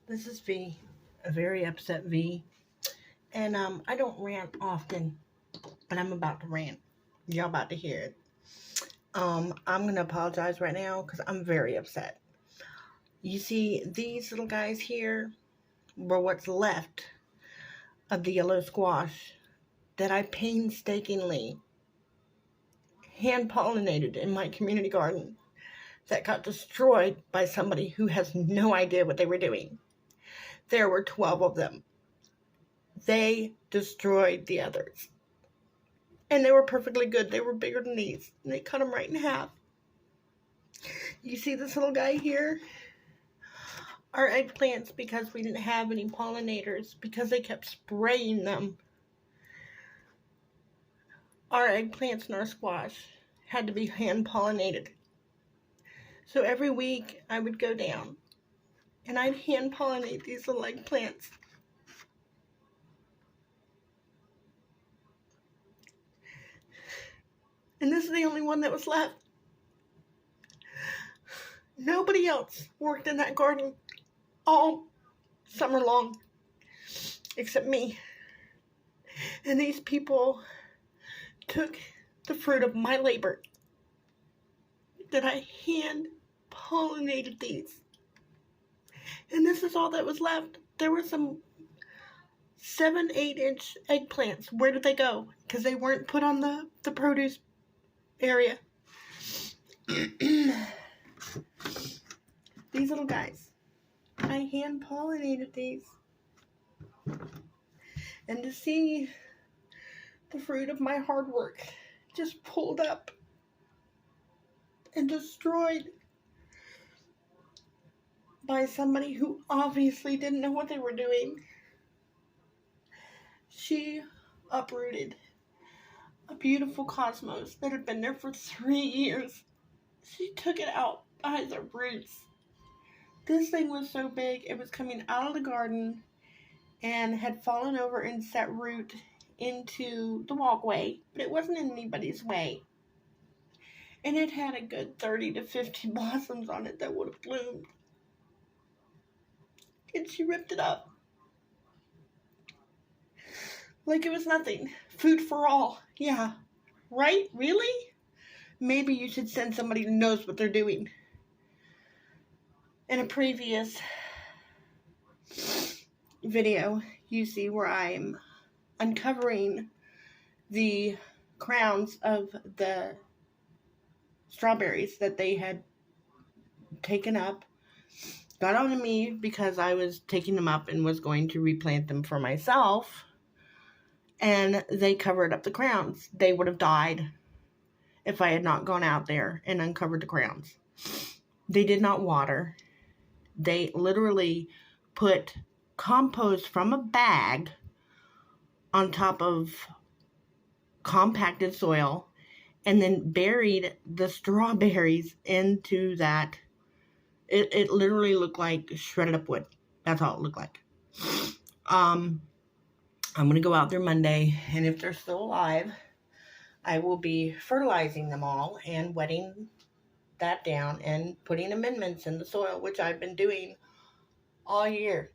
This is V, a very upset V. And I don't rant often, but I'm about to rant. Y'all about to hear it. I'm going to apologize right now because I'm very upset. You see, these little guys here were what's left of the yellow squash that I painstakingly hand pollinated in my community garden that got destroyed by somebody who has no idea what they were doing. There were 12 of them. They destroyed the others. And they were perfectly good. They were bigger than these. And they cut them right in half. You see this little guy here? Our eggplants, because we didn't have any pollinators, because they kept spraying them, our eggplants and our squash had to be hand pollinated. So every week I would go down and I'd hand pollinate these little eggplants. And this is the only one that was left. Nobody else worked in that garden all summer long except me. And these people took the fruit of my labor that I hand pollinated these. And this is all that was left. There were some 7-8 inch eggplants. Where did they go? Because they weren't put on the produce area. These little guys, I hand pollinated these. And to see the fruit of my hard work just pulled up and destroyed by somebody who obviously didn't know what they were doing. She uprooted a beautiful cosmos that had been there for 3 years. She took it out by the roots. This thing was so big, it was coming out of the garden and had fallen over and set root into the walkway, but it wasn't in anybody's way. And it had a good 30 to 50 blossoms on it that would have bloomed. And she ripped it up like it was nothing. Food for all. Yeah. Right? Really? Maybe you should send somebody who knows what they're doing. In a previous video, you see where I'm uncovering the crowns of the strawberries that they had taken up. Got on to me because I was taking them up and was going to replant them for myself. And they covered up the crowns. They would have died if I had not gone out there and uncovered the crowns. They did not water. They literally put compost from a bag on top of compacted soil and then buried the strawberries into that. It literally looked like shredded up wood. That's all it looked like. I'm going to go out there Monday, and if they're still alive, I will be fertilizing them all and wetting that down and putting amendments in the soil, which I've been doing all year.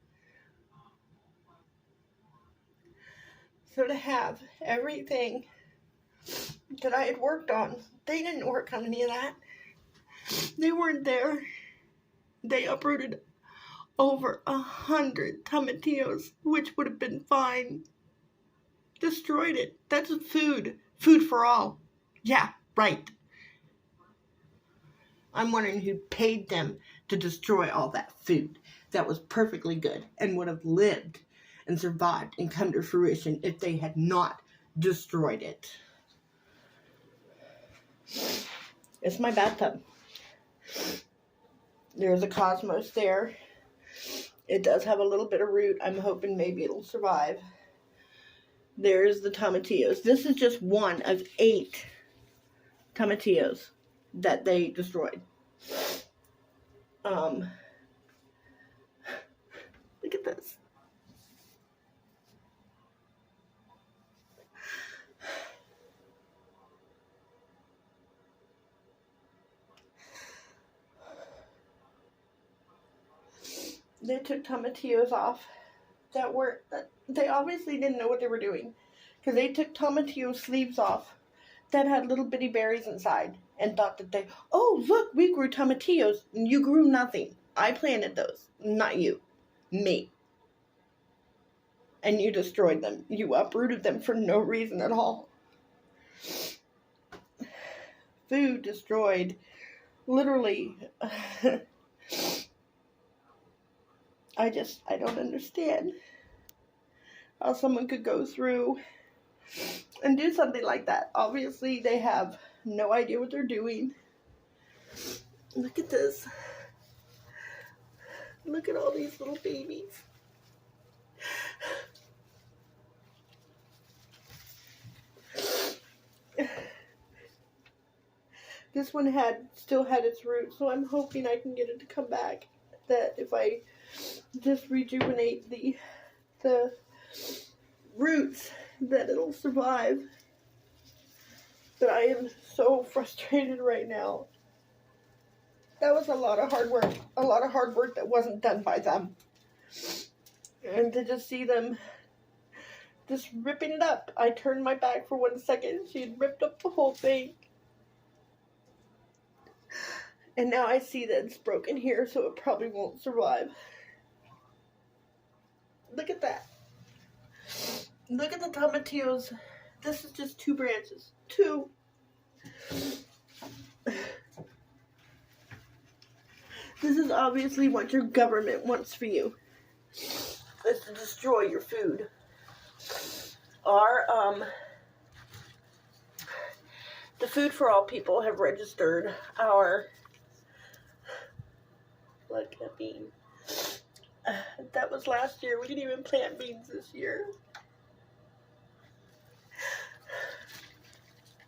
So to have everything that I had worked on, they didn't work on any of that. They weren't there. They uprooted over 100 tomatillos, which would have been fine. Destroyed it. That's food. Food for all. Yeah, right. I'm wondering who paid them to destroy all that food that was perfectly good and would have lived and survived and come to fruition if they had not destroyed it. It's my bathtub. There's a cosmos there. It does have a little bit of root. I'm hoping maybe it'll survive. There's the tomatillos. This is just one of 8 tomatillos that they destroyed. Look at this. They took tomatillos off they obviously didn't know what they were doing, because they took tomatillo sleeves off that had little bitty berries inside and thought that oh, look, we grew tomatillos. You grew nothing. I planted those, not you. Me. And you destroyed them. You uprooted them for no reason at all. Food destroyed. Literally. I don't understand how someone could go through and do something like that. Obviously, they have no idea what they're doing. Look at this. Look at all these little babies. This one still had its roots, so I'm hoping I can get it to come back. That if I just rejuvenate the roots, that it'll survive. But I am so frustrated right now. That was a lot of hard work that wasn't done by them. And to just see them just ripping it up. I turned my back for 1 second. She had ripped up the whole thing. And now I see that it's broken here, so it probably won't survive. Look at that. Look at the tomatillos. This is just 2 branches. 2. This is obviously what your government wants for you. Is to destroy your food. The Food for All people have registered our, look at bean. That was last year. We didn't even plant beans this year.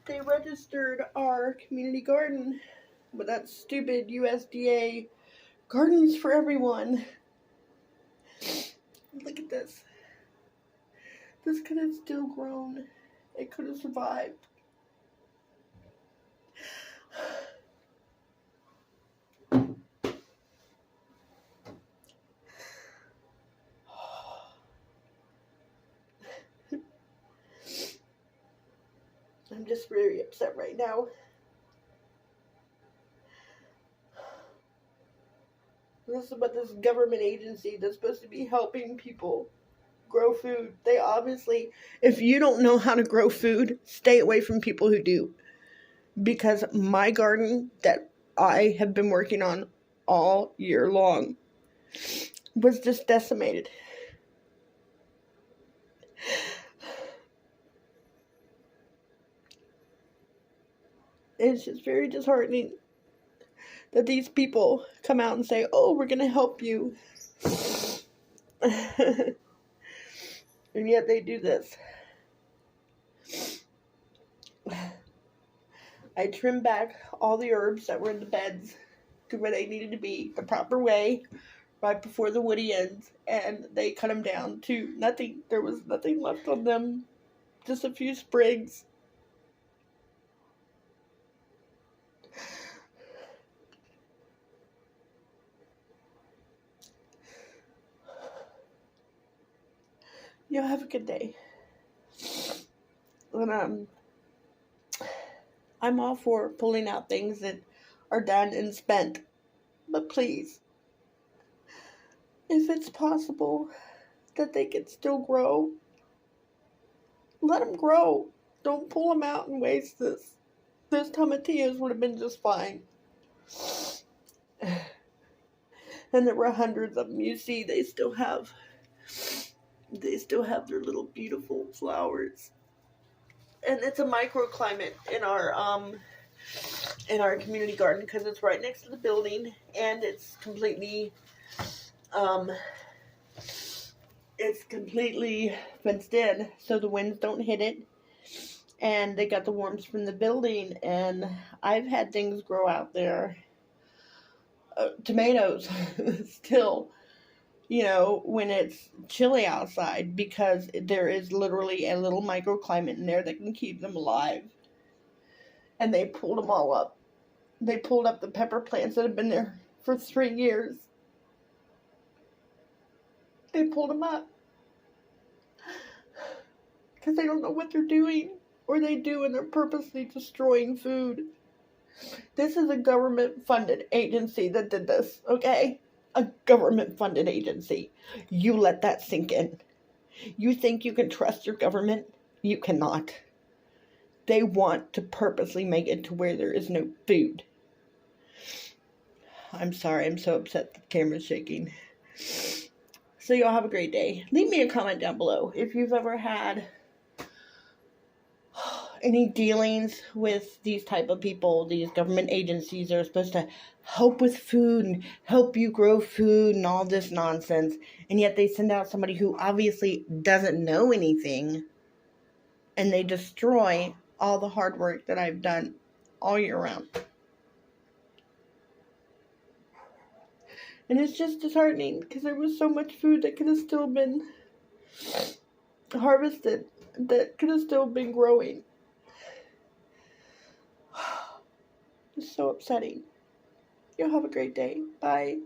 They registered our community garden with that stupid USDA Gardens for Everyone. Look at this. This could have still grown. It could have survived. I'm just very upset right now. This is what this government agency that's supposed to be helping people grow food. They obviously, if you don't know how to grow food, stay away from people who do. Because my garden that I have been working on all year long was just decimated. It's just very disheartening that these people come out and say, oh, we're going to help you. And yet they do this. I trimmed back all the herbs that were in the beds to where they needed to be the proper way right before the woody ends, and they cut them down to nothing. There was nothing left on them, just a few sprigs. Y'all have a good day. And I'm all for pulling out things that are done and spent. But please, if it's possible that they can still grow, let them grow. Don't pull them out and waste this. Those tomatillos would have been just fine. And there were hundreds of them. You see, they still have their little beautiful flowers. And it's a microclimate in our community garden because it's right next to the building, and it's completely fenced in so the winds don't hit it, and they got the warmth from the building. And I've had things grow out there, tomatoes still, when it's chilly outside, because there is literally a little microclimate in there that can keep them alive. And they pulled them all up. They pulled up the pepper plants that have been there for 3 years. They pulled them up because they don't know what they're doing, or they do and they're purposely destroying food. This is a government-funded agency that did this, okay? A government-funded agency. You let that sink in. You think you can trust your government? You cannot. They want to purposely make it to where there is no food. I'm sorry, I'm so upset the camera's shaking. So y'all have a great day. Leave me a comment down below if you've ever had any dealings with these type of people, these government agencies that are supposed to help with food and help you grow food and all this nonsense, and yet they send out somebody who obviously doesn't know anything, and they destroy all the hard work that I've done all year round. And it's just disheartening because there was so much food that could have still been harvested, that could have still been growing. It's so upsetting. You'll have a great day. Bye.